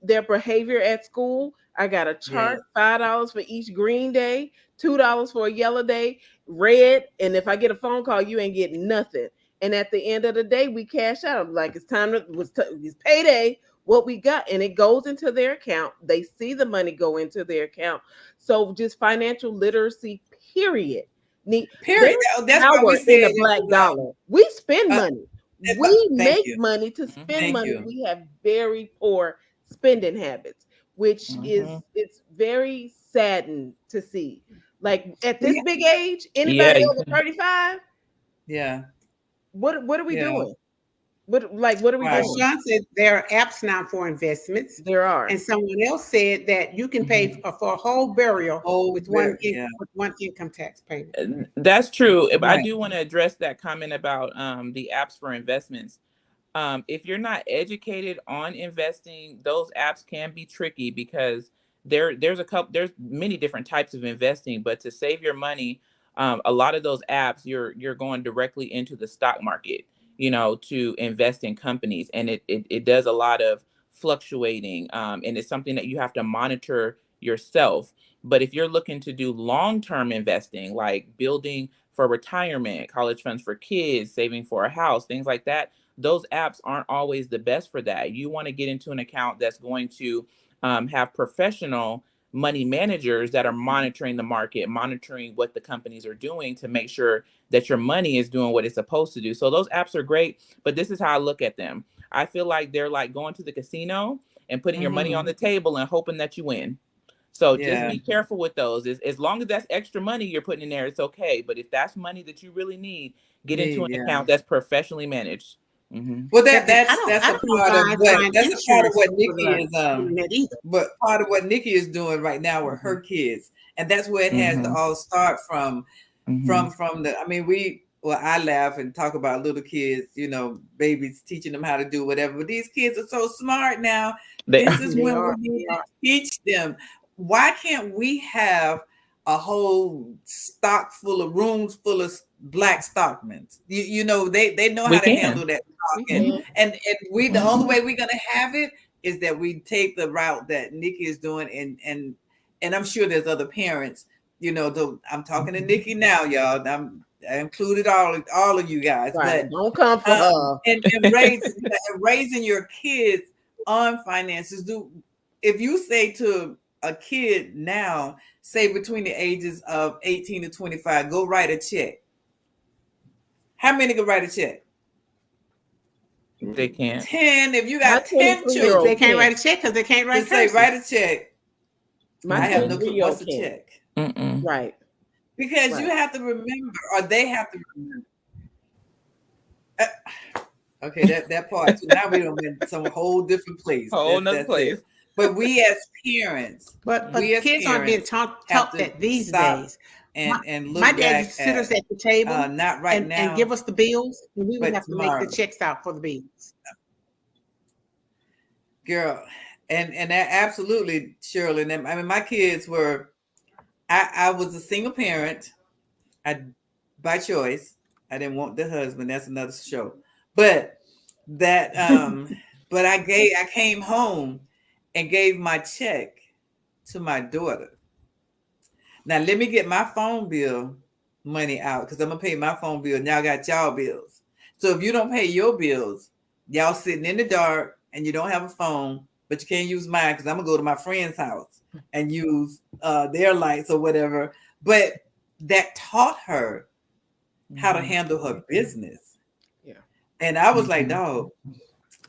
their behavior at school. I got a chart, $5 for each green day, $2 for a yellow day, red. And if I get a phone call, you ain't getting nothing. And at the end of the day, we cash out. I'm like, it's time to it's payday. What we got, and it goes into their account. They see the money go into their account. So just financial literacy, period. Period. There's That's why power we in said the black dollar. We spend money. We thank make you. money to spend Thank money. you. We have very poor spending habits, which is Mhm. it's very saddened to see. Like at this Yeah. big age, anybody over 35, Yeah. what are we Yeah. doing? What are we Right. doing? Sean said there are apps now for investments, There are. and someone else said that you can pay for a whole burial with one income tax payment. That's true. I Right. do want to address that comment about the apps for investments. If you're not educated on investing, those apps can be tricky because there's many different types of investing, but to save your money, a lot of those apps you're going directly into the stock market, to invest in companies, and it does a lot of fluctuating, and it's something that you have to monitor yourself. But if you're looking to do long-term investing, like building for retirement, college funds for kids, saving for a house, things like that, those apps aren't always the best for that. You want to get into an account that's going to have professional money managers that are monitoring the market, monitoring what the companies are doing to make sure that your money is doing what it's supposed to do. So those apps are great, but this is how I look at them. I feel like they're like going to the casino and putting your money on the table and hoping that you win. So just be careful with those. As long as that's extra money you're putting in there, it's okay. But if that's money that you really need, get into an account that's professionally managed. Well, I that's don't a part of advise buying what insurance Nikki for is that either. but part of what Nikki is doing right now with her kids, and that's where it has to all start from. From the, I mean, I laugh and talk about little kids, babies, teaching them how to do whatever. But these kids are so smart now. This is They when are. we need to teach them. Why can't we have a whole stock full of rooms full of black stockmen. You know, they know We how to can. handle that stock. We can. And we, the only way we're gonna have it is that we take the route that Nikki is doing, and I'm sure there's other parents, you know, though I'm talking to Nikki now, y'all. I included all of you guys, Right. but Don't come for her. and raising your kids on finances. If you say to a kid now, say between the ages of 18 to 25, go write a check. How many can write a check? They can't. 10. If you My got 10 23-year-old children, They can't write a check because they can't write just say cursive. write a check. My I have no clue 23-year-old what's a can't. check. Mm-mm. Right. Because Right. you have to remember, or they have to remember. Okay, that part too. Now we don't in some whole different place. Whole nother That's place. it. But we as parents, But we as kids aren't being parents taught to that these stop days. and look My dad back used to sit us at at the table not right and now, give us the bills, and we would but have to make tomorrow. the checks out for the bills. Girl, and that absolutely, Shirley. I mean, my kids were. I was a single parent. By choice. I didn't want the husband. That's another show. But that but I came home and gave my check to my daughter. Now let me get my phone bill money out because I'm gonna pay my phone bill. Now I got y'all bills. So if you don't pay your bills, y'all sitting in the dark and you don't have a phone, but you can't use mine because I'm gonna go to my friend's house and use their lights or whatever. But that taught her how to handle her business. Yeah. And I was like, dog,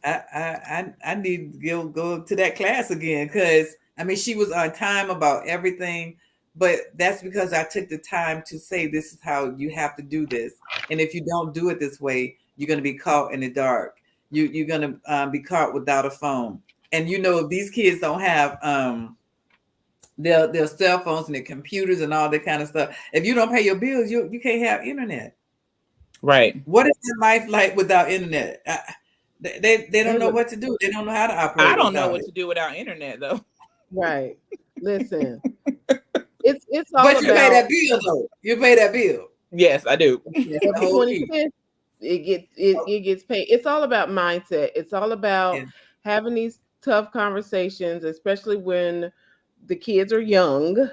I need to go to that class again because I mean she was on time about everything, but that's because I took the time to say this is how you have to do this, and if you don't do it this way, you're going to be caught in the dark. You're going to be caught without a phone, and you know if these kids don't have their cell phones and their computers and all that kind of stuff, if you don't pay your bills, you can't have internet. Right. What is your life like without internet? They don't know what to do. They don't know how to operate. I don't know what to do without internet though. Right. Listen. It's all But about. you pay that bill though. You pay that bill. Yes, I do. That's the whole key. 25th, it gets paid. It's all about mindset. It's all about having these tough conversations, especially when the kids are young.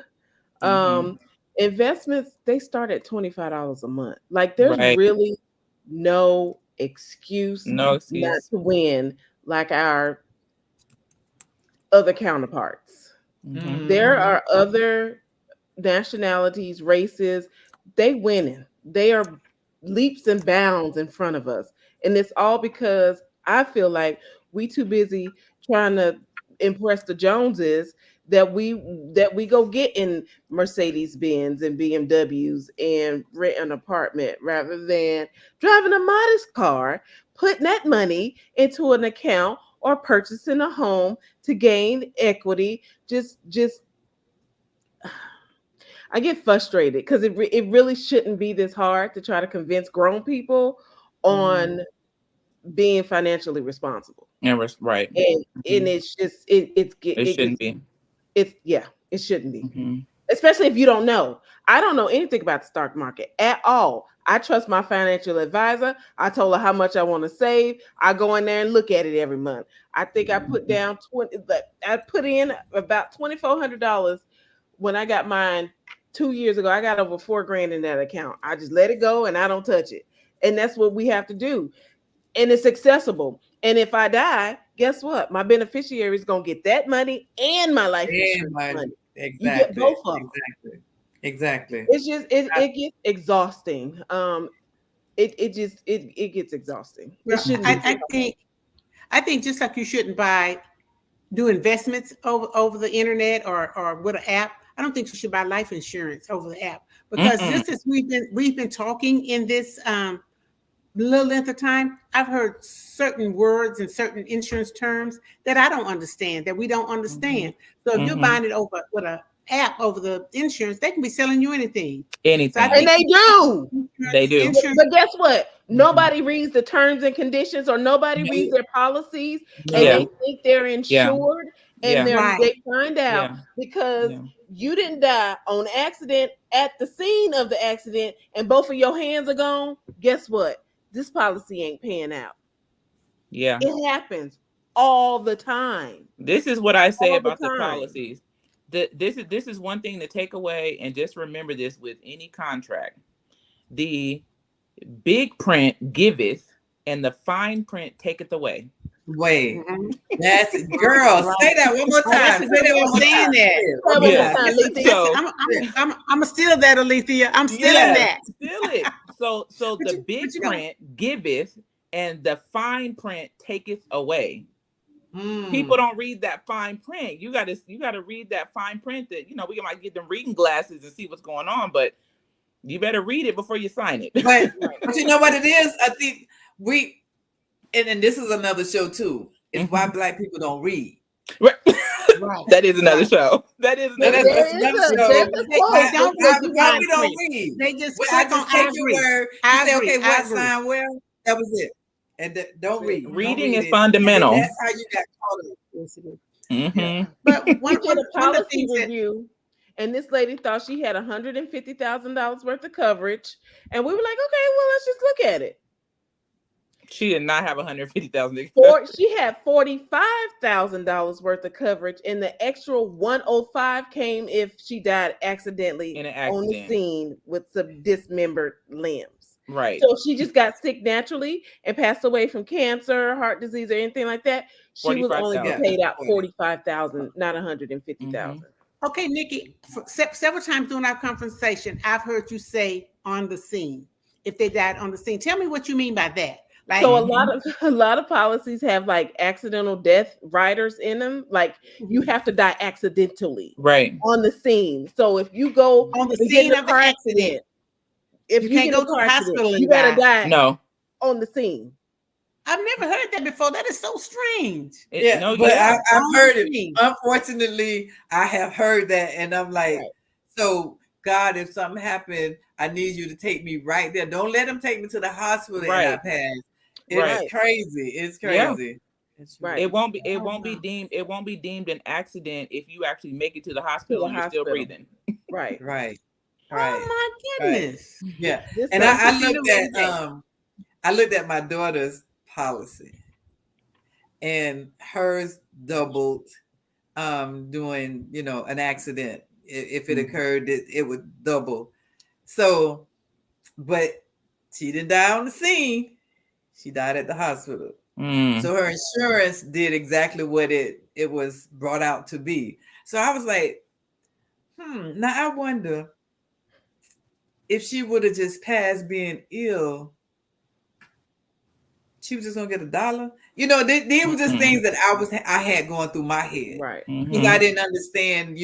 Investments, they start at $25 a month. Like there's Right. really no excuse No not excuse. to win like our other counterparts. Mhm. There are other nationalities, races, they winning. They are leaps and bounds in front of us. And it's all because I feel like we too busy trying to impress the Joneses that we go get in Mercedes Benz and BMWs and rent an apartment rather than driving a modest car, putting that money into an account or purchasing a home to gain equity. Just I get frustrated because it really shouldn't be this hard to try to convince grown people on being financially responsible. And right. And it's just it shouldn't be. It shouldn't be. Mhm. Especially if you don't know. I don't know anything about the stock market at all. I trust my financial advisor. I told her how much I want to save. I go in there and look at it every month. I think I put down I put in about $2,400 when I got mine 2 years ago. I got over $4,000 in that account. I just let it go and I don't touch it. And that's what we have to do. And it's accessible. And if I die, guess what? My beneficiary is going to get that money and my life insurance money. Exactly. You get both of them. Exactly. It's just it gets exhausting. It gets exhausting. It shouldn't. I think just like you shouldn't do investments over the internet or with an app. I don't think you should buy life insurance over the app because just as we've been talking in this little length of time, I've heard certain words and certain insurance terms that I don't understand, that we don't understand. So if you're buying it over with an app over the insurance, they can be selling you anything. Anything. So and they do. They do. But guess what? Nobody reads the terms and conditions or nobody reads their policies and they think they're insured And Yeah. they find out Yeah. because Yeah. you didn't die on accident at the scene of the accident and both of your hands are gone. Guess what? This policy ain't paying out. Yeah. It happens all the time. This is what I say All the about the time. policies. This is one thing to take away, and just remember this with any contract. The big print giveth, and the fine print taketh away. Wait, Mhm. that's girl. Right. Say that one more Oh, that's time. a Say good that way one of more saying time. that. Yeah, One one more more time. time, Listen, Lethea. So I'm steal that, Alethea. I'm stealing yeah, that. steal it. So But the you- big but you know- print giveth, and the fine print taketh away. Mm. People don't read that fine print. You gotta read that fine print. That we might get them reading glasses and see what's going on, but you better read it before you sign it. But you know what it is? I think and this is another show too. It's why Black people don't read. Right. Right. That is another Right. show. That is But another That's show. another there's show. a They quote don't that read the Why fine we don't print. read? They just Well, click I on just take I your agree. word. You I say, agree. okay, I what agree. sign well? That was it. And don't read. Don't Reading read is it. fundamental. And that's how you got caught up. Yes, it is. Mm-hmm. But we one did a of the policy things that review, and this lady thought she had $150,000 worth of coverage, and we were like, okay, well, let's just look at it. She did not have 150,000. She had $45,000 worth of coverage, and the extra 105 came if she died accidentally In an on the accident. scene with some dismembered limbs. Right. So she just got sick naturally and passed away from cancer, heart disease, or anything like that. She was only 45,000. paid out 45,000, not 150,000. okay, Nikki, several times during our conversation, I've heard you say on the scene. If they died on the scene, tell me what you mean by that. Like, So a lot of policies have like accidental death riders in them. Like you have to die accidentally Right. on the scene. So if you go on the and get scene in a of the car accident, if you you can't get go in a to car the accident, hospital and you gotta die No. on the scene. I've never heard that before. That is so strange. Yeah, but Yeah. I've heard it. Scene. Unfortunately, I have heard that, and I'm like, Right. so God, if something happened, I need you to take me right there. Don't let them take me to the hospital and I Right. pass. It's Right. crazy. It's Yeah. crazy. It's Right. It won't be deemed an accident if you actually make it to the hospital and you're still breathing. Right. Right. Oh Right. my goodness. Yeah. This And stuff I is looked new at every day. I looked at my daughter's policy, and hers doubled doing an accident. If it occurred, it would double. So, but she didn't die on the scene. She died at the hospital. Mm. So her insurance did exactly what it was brought out to be. So I was like, now I wonder if she would have just passed being ill, she was just gonna get $1. These were just things that I had going through my head. Right. Because I didn't understand,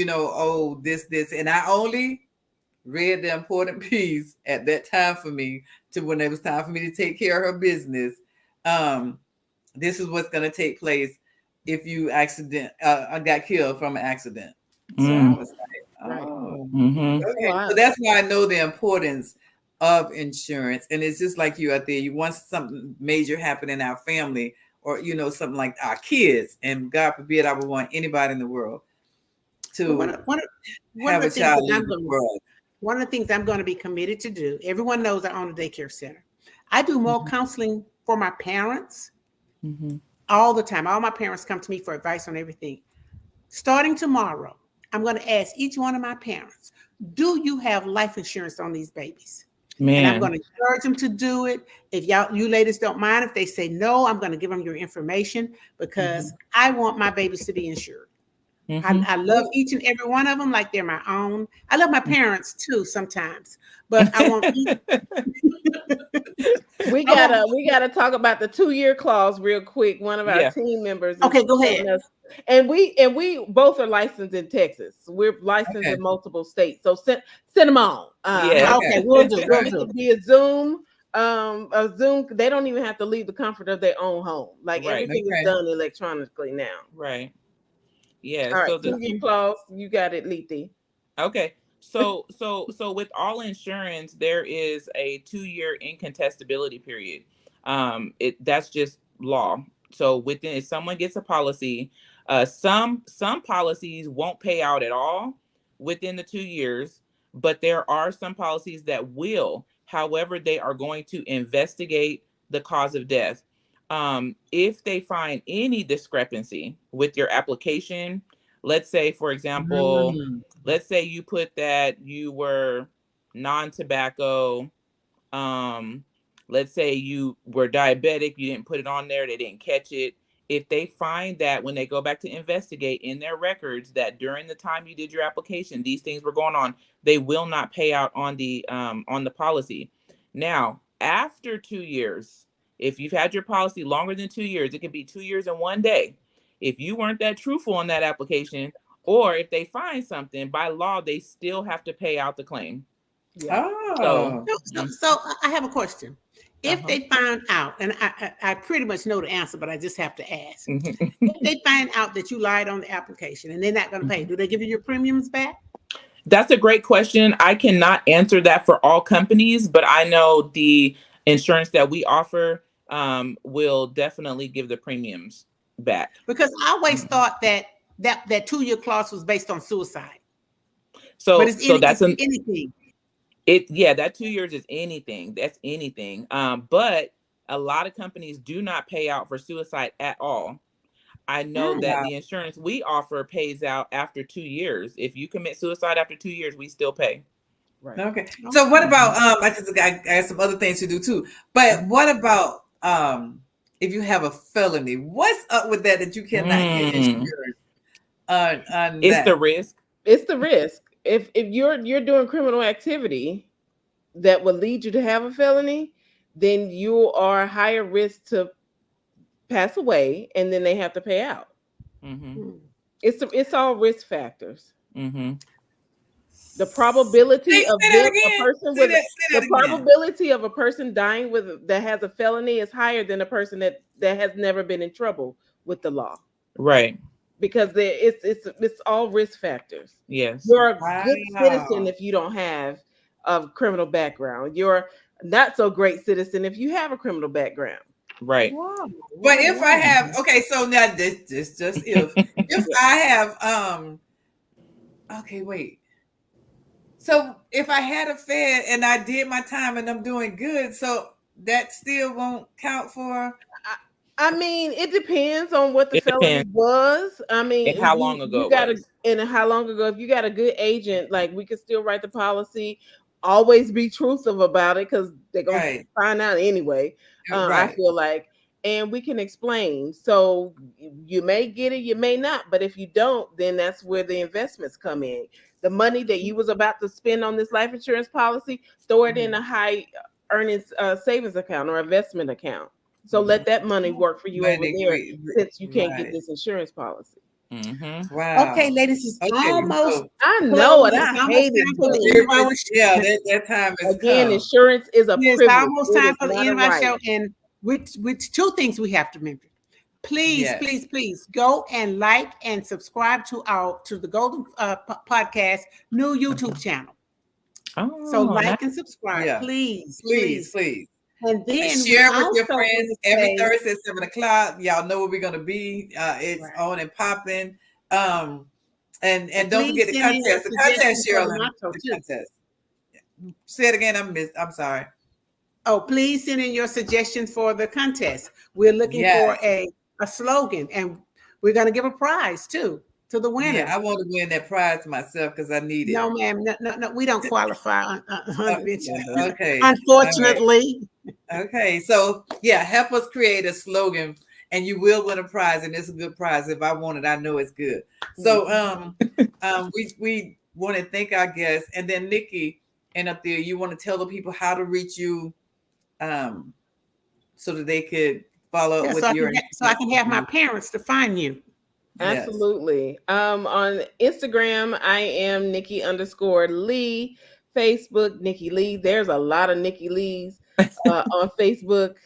this. And I only read the important piece at that time for me to when it was time for me to take care of her business. This is what's going to take place if you I got killed from an accident. So I was like, oh, okay. Wow. So that's why I know the importance of insurance. And it's just like you out there. You want something major happen in our family, or something like our kids, and God forbid I would want anybody in the world to have a child leave the world. One of the things I'm going to be committed to do, everyone knows I own a daycare center. I do more counseling for my parents all the time. All my parents come to me for advice on everything. Starting tomorrow, I'm going to ask each one of my parents, do you have life insurance on these babies? Man. And I'm going to encourage them to do it. If you ladies don't mind, if they say no, I'm going to give them your information, because I want my babies to be insured. I love each and every one of them like they're my own. I love my parents too sometimes, but I want. We gotta talk about the 2-year clause real quick. One of our team members. Okay, go ahead. And we both are licensed in Texas. We're licensed in multiple states. So send them on. Okay, we'll do. It could be a Zoom. They don't even have to leave the comfort of their own home. Like everything is done electronically now. Right. Yeah. All right. So the 2-year clause, you got it, Lethe. Okay. So with all insurance, there is a 2-year incontestability period. That's just law. So if someone gets a policy, Some policies won't pay out at all within the 2 years, but there are some policies that will. However, they are going to investigate the cause of death. If they find any discrepancy with your application, let's say, for example, let's say you put that you were non-tobacco. Let's say you were diabetic, you didn't put it on there, they didn't catch it. If they find that when they go back to investigate in their records that during the time you did your application, these things were going on, they will not pay out on the policy. Now, after 2 years, if you've had your policy longer than 2 years, it could be 2 years and 1 day. If you weren't that truthful on that application, or if they find something, by law, they still have to pay out the claim. Yeah. Oh. So I have a question. If they find out, and I pretty much know the answer, but I just have to ask. If they find out that you lied on the application and they're not going to pay, do they give you your premiums back? That's a great question. I cannot answer that for all companies, but I know the insurance that we offer will definitely give the premiums back. Because I always thought that 2-year clause was based on suicide. So that's anything. That 2 years is anything. That's anything. But a lot of companies do not pay out for suicide at all. I know that the insurance we offer pays out after 2 years. If you commit suicide after 2 years, we still pay. Right. Okay. So what about I have some other things to do too. But what about if you have a felony? What's up with that you cannot get insurance on It's that? the risk. It's the risk. If you're doing criminal activity that will lead you to have a felony, then you are higher risk to pass away, and then they have to pay out. It's all risk factors. The probability of a person dying that has a felony is higher than a person that has never been in trouble with the law. Right. Because it's all risk factors. Yes. You're a good citizen if you don't have a criminal background. You're not so great citizen if you have a criminal background. Right. But if I have, so now this just if I have okay, wait. So if I had a fed and I did my time and I'm doing good, so that still won't count for. I mean, it depends on what the felony was. I mean, and how long ago it was. And how long ago. If you got a good agent, like we could still write the policy. Always be truthful about it because they're gonna find out anyway. I feel like, and we can explain. So you may get it, you may not. But if you don't, then that's where the investments come in. The money that you was about to spend on this life insurance policy, throw it in a high earnings savings account or investment account. So let that money work for you over there since you can't get this insurance policy. Wow. Okay, ladies, it's almost. I know it. I hate it. That time is again. Insurance is a privilege. It's almost time for the end of our show, and with 2 things we have to remember. Please go and like and subscribe to the Golden Podcast new YouTube channel. So like and subscribe, please. And then share with your friends every Thursday at 7:00. Y'all know where we're gonna be. It's on and popping. And don't forget the contest. The contest, Sherilyn. The contest. Say it again. I'm sorry. Oh, please send in your suggestions for the contest. We're looking for a slogan, and we're gonna give a prize too to the winner. Yeah, I want to win that prize myself because I need it. No, ma'am. No, we don't qualify. Okay. Unfortunately. Okay. So help us create a slogan, and you will win a prize, and it's a good prize. If I want it, I know it's good. So we want to thank our guests, and then Nikki, and up there, you want to tell the people how to reach you, so that they could follow up with your. So I can have my parents to find you. Absolutely. On Instagram, I am Nikki_Lee. Facebook, Nikki Lee. There's a lot of Nikki Lees on Facebook.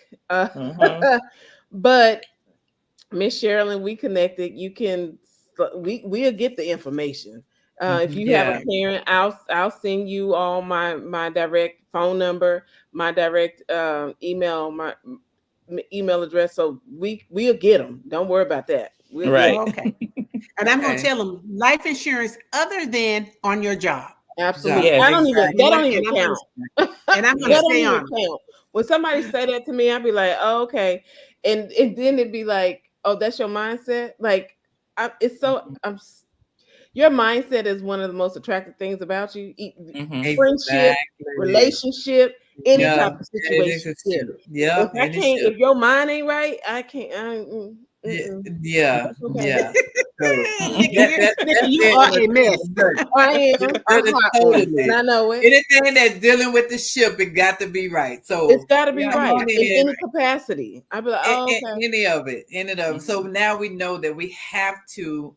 But Miss Sherilyn, we connected. You can we'll get the information. If you have a parent, I'll send you all my direct phone number, my direct email, my email address. So we'll get them. Don't worry about that. Right. Okay. And I'm going to Okay. tell them life insurance other than on your job. Absolutely. Yes, I don't even exactly. that don't even And I'm count. And I'm going That to don't stay even on it. count. When somebody say that to me, I'd be like, oh, okay. And then it'd be like, oh, that's your mindset. Like, it's so your mindset is one of the most attractive things about you. Mhm. Friendship, Exactly. relationship, any Yeah. type of situation. Yeah. If your mind ain't right, I can't. Yeah. Okay. Yeah. So Nikki, that's you it are in a mess. nutshell. I am a That is hot one, totally. and I know it. Anything that's dealing with the ship, it got to be right. It's So got to be come right on in in. any capacity. I'd be like, oh, okay. Any of it. So now we know that we have to.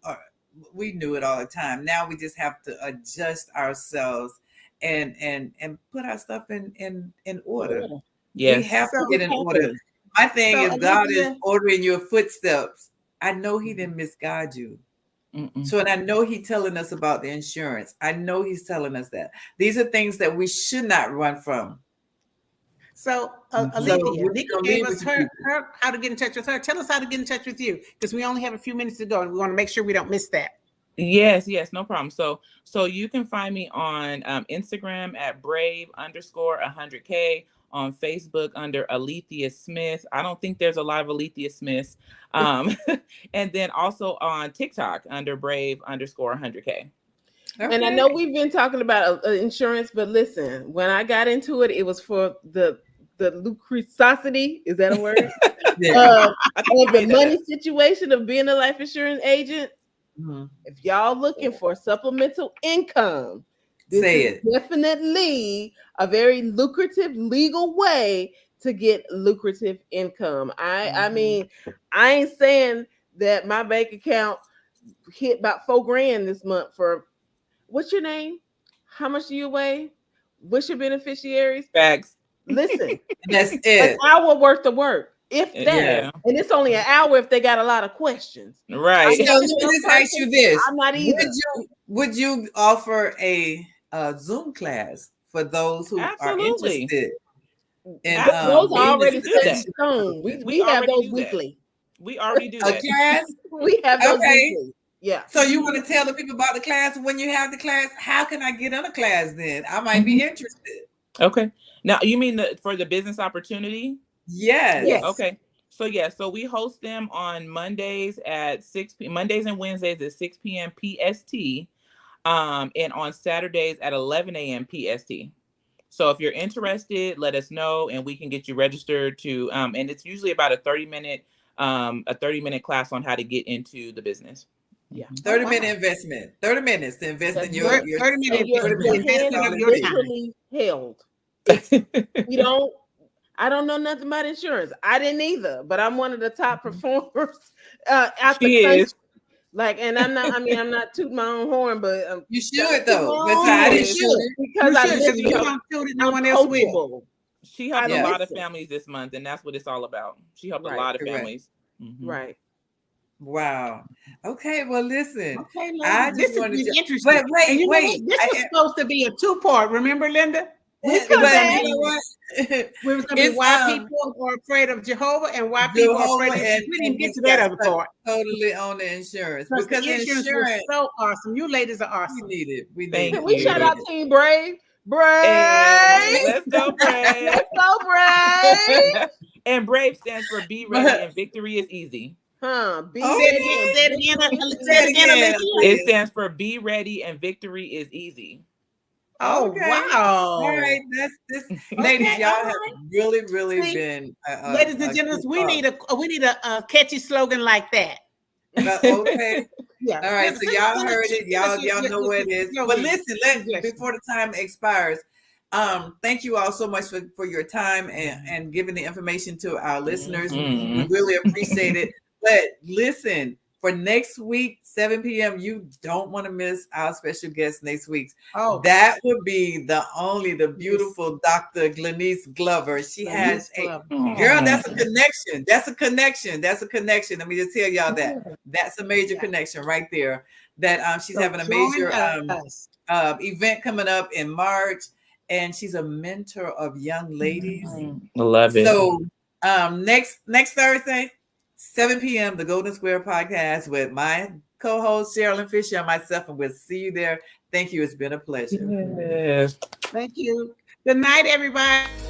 We knew it all the time. Now we just have to adjust ourselves and put our stuff in order. We Yes. have to So, get in order. My thing so is, God is Olivia, ordering your footsteps. I know He didn't misguide you. Mm-mm. So, and I know He's telling us about the insurance. I know He's telling us that these are things that we should not run from. so So Olivia, we're Nikki gonna gave leave us with you her people. how to get in touch with her. Tell us how to get in touch with you because we only have a few minutes to go, and we want to make sure we don't miss that. Yes, no problem. So you can find me on Instagram at brave_100K, on Facebook under Alethea Smith. I don't think there's a lot of Alethea Smiths. And then also on TikTok under brave_100K. And I know we've been talking about insurance, but listen, when I got into it, it was for the lucrosity. Is that a word? Yeah. Of the money situation of being a life insurance agent. Mhm. If y'all looking for supplemental income, this Say is it. definitely a very lucrative legal way to get lucrative income. I mean, I ain't saying that my bank account hit about $4,000 this month for what's your name? How much do you weigh? What's your beneficiaries? Facts. Listen, That's an it. hour worth of work, if that. Yeah. And it's only an hour if they got a lot of questions. Right. So let me just ask you this: I'm not either. Would you offer a Zoom class for those who are Absolutely. interested in Those are getting already into set the in stone. insurance? We have already those do that. weekly. We already do A that. class? We have those Okay. weekly. Yeah. So you want to tell the people about the class when you have the class? How can I get on a class then? I might be interested. Okay. Now you mean for the business opportunity? Yes. Yes. Okay. So we host them on Mondays at 6 p.m. Mondays and Wednesdays at 6 p.m. PST. And on Saturdays at 11 a.m. PST. So if you're interested, let us know and we can get you registered to and it's usually about a 30-minute class on how to get into the business. Yeah. 30-minute investment. 30 minutes to invest in your 30 minutes. Your 30 minutes. hand That's all is it takes. literally held. I don't know nothing about insurance. I didn't either, but I'm one of the top performers out the She country. is. Like, and I'm not tooting my own horn, but You should though. That's how I You didn't should. shoot it. because You I should, because listen. if you don't do it, no I'm one else will. coachable. She helped Yeah. a lot of listen. families this month, and that's what it's all about. She helped a Right, lot of correct. families. Mhm. Right. Wow. Okay. Well, listen. Okay, I ladies, this just has wanted been to. interesting. But And you know wait. what? This was supposed to be a two-part. Remember, Linda? We But come back. you know what? We was going to be It's why people are afraid of Jehovah and why people are afraid Jehovah of. We didn't get we to that got other stuck part. totally on the insurance Because because the insurance insurance was so awesome. You ladies are we awesome. need it. We need Thank it. Can we you. shout out Team Brave? Brave. Hey, let's go, Brave. Let's go, Brave. And Brave stands for Be Ready and Victory is Easy. Huh? Be Okay. ready. Say it again. Say it again, Olivia. It stands for Be Ready and Victory is Easy. Oh, Okay. wow. All right. That's this. Ladies, Okay, y'all all have right. really See, been Ladies and gentlemen, we need a catchy slogan like that. okay. Yeah. All right, so y'all heard it. Y'all know what it is. But listen, before the time expires, thank you all so much for your time and giving the information to our listeners. We really appreciate it. But listen, for next week, 7 p.m., you don't want to miss our special guest next week. Oh, That would be the beautiful Dr. Glenice Glover. She has a girl, that's a connection. That's a connection. That's a connection. Let me just tell y'all that. That's a major connection right there. That she's having a major event coming up in March, and she's a mentor of young ladies. I love it. So next Thursday, 7 p.m., the Golden Square Podcast with my co-host Sherilyn Fisher and myself, and we'll see you there. Thank you. It's been a pleasure. Yes. Thank you. Good night, everybody.